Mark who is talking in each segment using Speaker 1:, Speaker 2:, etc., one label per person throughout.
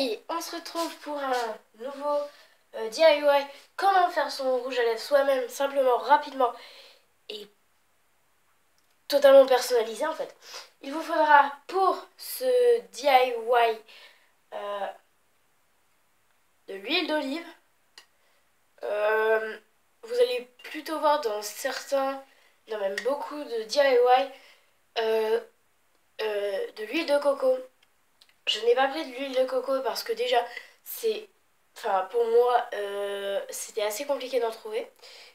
Speaker 1: Hey, on se retrouve pour un nouveau DIY. Comment faire son rouge à lèvres soi-même, simplement, rapidement et totalement personnalisé en fait. Il vous faudra pour ce DIY de l'huile d'olive. Vous allez plutôt voir dans certains, non même beaucoup de DIY, de l'huile de coco. Je n'ai pas pris de l'huile de coco parce que déjà, enfin pour moi, c'était assez compliqué d'en trouver.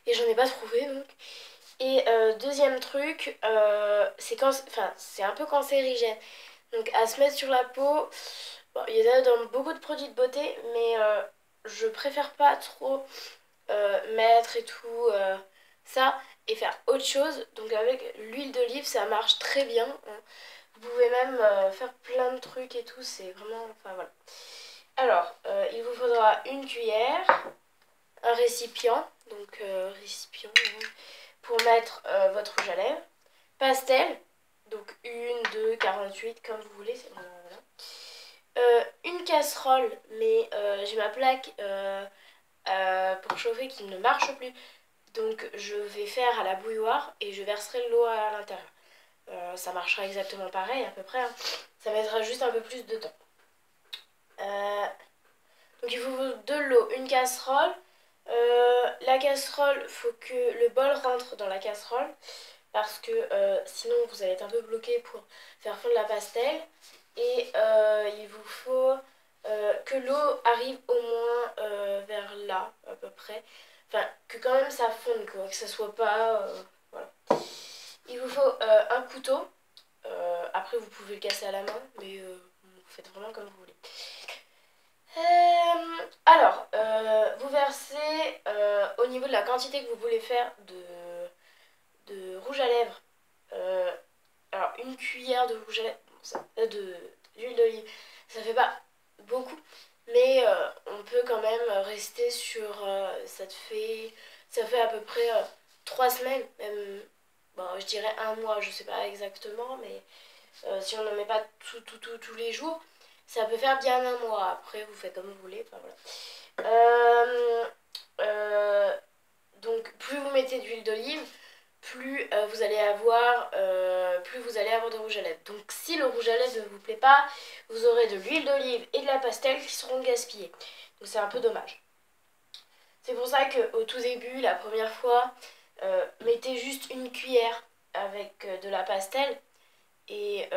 Speaker 1: Et j'en ai pas trouvé donc. Et deuxième truc, c'est un peu cancérigène. Donc à se mettre sur la peau, bon, il y en a dans beaucoup de produits de beauté, mais je préfère pas trop mettre et tout ça et faire autre chose. Donc avec l'huile d'olive, ça marche très bien, hein. Vous pouvez même faire plein de trucs et tout, c'est vraiment... Enfin voilà. Alors, il vous faudra une cuillère, un récipient, donc récipient pour mettre votre rouge à lèvres, pastel, donc 1, 2, 48, comme vous voulez, c'est vraiment... Voilà. Une casserole, mais j'ai ma plaque pour chauffer qui ne marche plus. Donc je vais faire à la bouilloire et je verserai l'eau à l'intérieur. Ça marchera exactement pareil à peu près, hein. Ça mettra juste un peu plus de temps. Donc il vous faut de l'eau, une casserole. La casserole, il faut que le bol rentre dans la casserole parce que sinon vous allez être un peu bloqué pour faire fondre la pastel. Et il vous faut que l'eau arrive au moins vers là à peu près. Enfin, que quand même ça fonde quoi, que ça soit pas... voilà. Il vous faut un couteau. Après vous pouvez le casser à la main, mais vous faites vraiment comme vous voulez. Alors, vous versez au niveau de la quantité que vous voulez faire de rouge à lèvres. Alors, une cuillère de rouge à lèvres, d'huile d'olive, ça fait pas beaucoup, mais on peut quand même rester sur... ça fait à peu près 3 semaines, même, bon, je dirais un mois, je sais pas exactement, mais si on n'en met pas tous les jours, ça peut faire bien un mois. Après, vous faites comme vous voulez. Enfin, voilà. Donc, plus vous mettez d'huile d'olive, plus vous allez avoir de rouge à lèvres. Donc, si le rouge à lèvres ne vous plaît pas, vous aurez de l'huile d'olive et de la pastel qui seront gaspillés. Donc, c'est un peu dommage. C'est pour ça qu'au tout début, la première fois, mettez juste une cuillère avec de la pastel. Et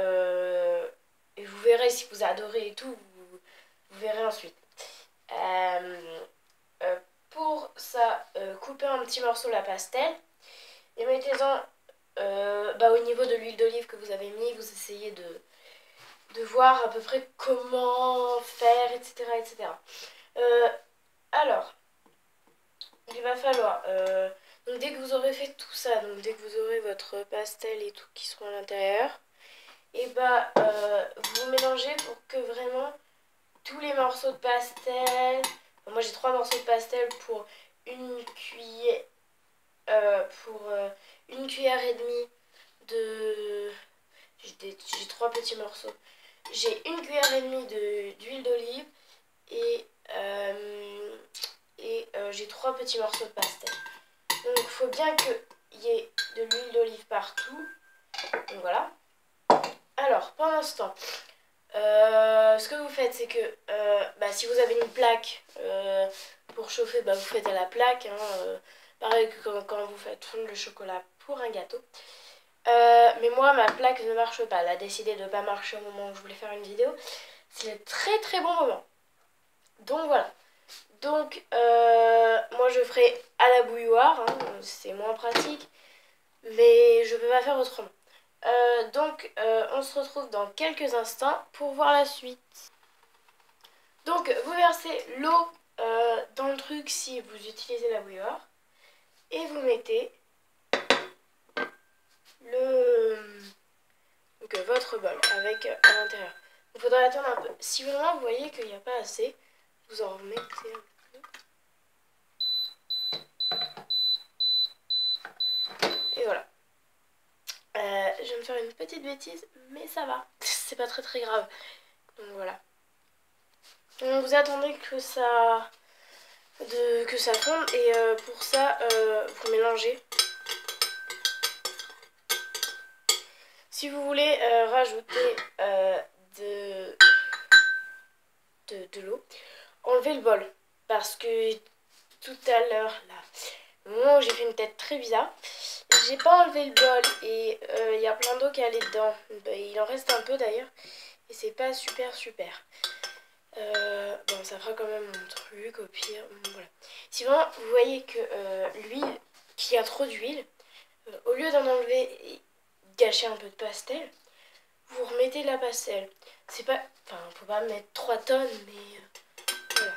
Speaker 1: vous verrez si vous adorez et tout, vous verrez ensuite. Pour ça, coupez un petit morceau la pastel et mettez-en au niveau de l'huile d'olive que vous avez mis, vous essayez de voir à peu près comment faire, etc. etc. Alors, il va falloir, donc dès que vous aurez fait tout ça, donc dès que vous aurez votre pastel et tout qui seront à l'intérieur, et vous mélangez pour que vraiment tous les morceaux de pastel, moi j'ai 3 morceaux de pastel pour une cuillère une cuillère et demie de... J'ai 3 petits morceaux. J'ai une cuillère et demie d'huile d'olive et j'ai 3 petits morceaux de pastel. Donc il faut bien qu'il y ait de l'huile d'olive partout. Donc voilà. Alors, pendant ce temps, ce que vous faites, c'est que si vous avez une plaque pour chauffer, vous faites à la plaque, hein, pareil que quand vous faites fondre le chocolat pour un gâteau. Mais moi, ma plaque ne marche pas. Elle a décidé de ne pas marcher au moment où je voulais faire une vidéo. C'est un très très bon moment. Donc voilà. Donc, moi je ferai à la bouilloire, hein, c'est moins pratique. Mais je ne peux pas faire autrement. On se retrouve dans quelques instants pour voir la suite. Donc, vous versez l'eau dans le truc si vous utilisez la bouilloire. Et vous mettez votre bol avec à l'intérieur. Il faudra attendre un peu. Si vraiment vous voyez qu'il n'y a pas assez, vous en remettez un peu. Et voilà. Je vais me faire une petite bêtise, mais ça va. C'est pas très très grave. Donc voilà. Donc vous attendez que ça fonde et pour ça vous mélangez. Si vous voulez rajouter de l'eau, enlevez le bol parce que tout à l'heure là, au moment où j'ai fait une tête très bizarre, j'ai pas enlevé le bol et il y a plein d'eau qui est allée dedans. Il en reste un peu d'ailleurs et c'est pas super. Bon, ça fera quand même mon truc au pire. Voilà. Sinon, vous voyez que l'huile, qu'il y a trop d'huile, au lieu d'en enlever et gâcher un peu de pastel, vous remettez la pastel. C'est pas. Enfin, faut pas mettre 3 tonnes, mais voilà.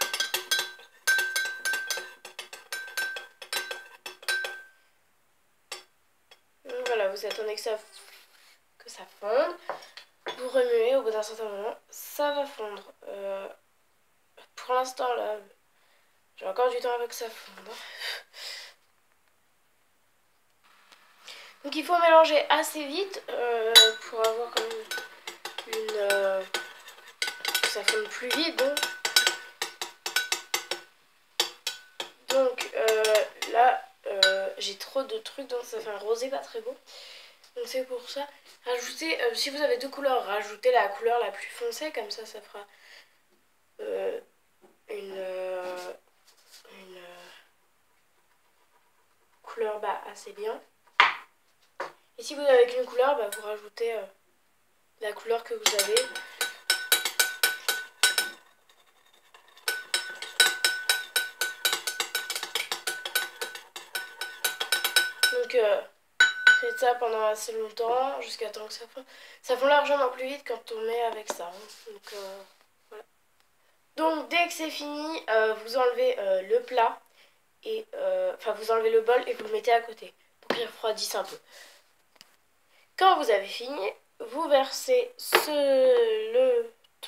Speaker 1: Donc voilà, vous attendez que ça fonde. Vous remuez, au bout d'un certain moment, ça va fondre. Pour l'instant, là, j'ai encore du temps avec que ça fonde. Donc il faut mélanger assez vite pour avoir quand même que ça fonde plus vite. Donc là, j'ai trop de trucs, donc ça fait un rosé pas très beau. Donc c'est pour ça. Rajoutez, si vous avez deux couleurs, rajoutez la couleur la plus foncée, comme ça fera une couleur assez bien. Et si vous n'avez qu'une couleur, vous rajoutez la couleur que vous avez. Donc faites ça pendant assez longtemps, jusqu'à temps que ça fond. Ça fond largement plus vite quand on met avec ça. Donc voilà. Donc dès que c'est fini, vous enlevez le plat et enfin vous enlevez le bol et vous le mettez à côté pour qu'il refroidisse un peu. Quand vous avez fini, vous versez tout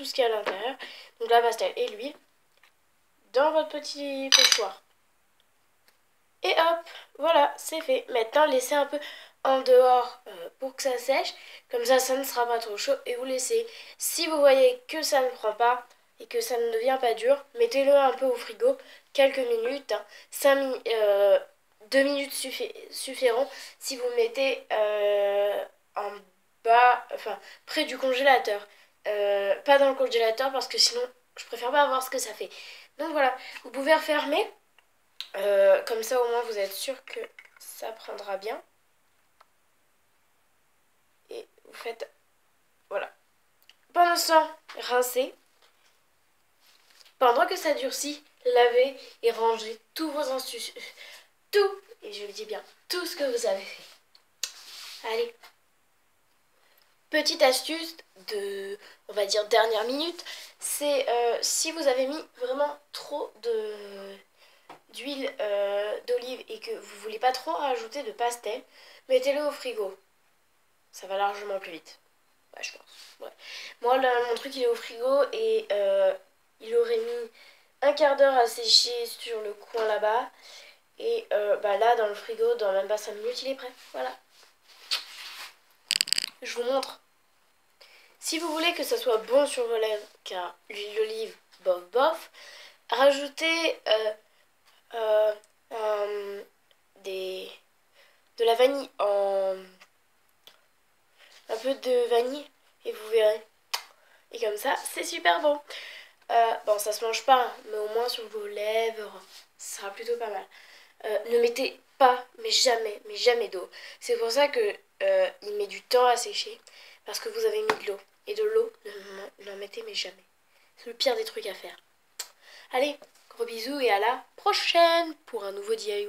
Speaker 1: ce qu'il y a à l'intérieur, donc la pastel et l'huile, dans votre petit pochoir. Et hop, voilà, c'est fait. Maintenant, laissez un peu en dehors pour que ça sèche. Comme ça ne sera pas trop chaud. Et vous laissez. Si vous voyez que ça ne prend pas et que ça ne devient pas dur, mettez-le un peu au frigo. Quelques minutes. 2 minutes suffiront. Si vous mettez en bas, enfin près du congélateur. Pas dans le congélateur parce que sinon, je préfère pas voir ce que ça fait. Donc voilà, vous pouvez refermer. Comme ça au moins vous êtes sûr que ça prendra bien. Et vous faites... Voilà. Pendant ce temps, rincez. Pendant que ça durcit, lavez et rangez tous vos astuces. Tout, et je le dis bien, tout ce que vous avez fait. Allez. Petite astuce de, on va dire, dernière minute. C'est si vous avez mis vraiment trop d'huile d'olive et que vous voulez pas trop rajouter de pastel, mettez-le au frigo. Ça va largement plus vite. Ouais, je pense. Ouais. Moi, là, mon truc, il est au frigo et il aurait mis un quart d'heure à sécher sur le coin là-bas. Et là, dans le frigo, dans même pas 5 minutes, il est prêt. Voilà. Je vous montre. Si vous voulez que ça soit bon sur vos lèvres, car l'huile d'olive, bof bof, rajoutez de la vanille un peu de vanille et vous verrez. Et comme ça, c'est super bon. Bon, ça se mange pas, hein, mais au moins sur vos lèvres, ça sera plutôt pas mal. Ne mettez pas, mais jamais d'eau. C'est pour ça que il met du temps à sécher, parce que vous avez mis de l'eau. Et de l'eau, n'en mettez mais jamais. C'est le pire des trucs à faire. Allez, gros bisous et à la prochaine pour un nouveau DIY.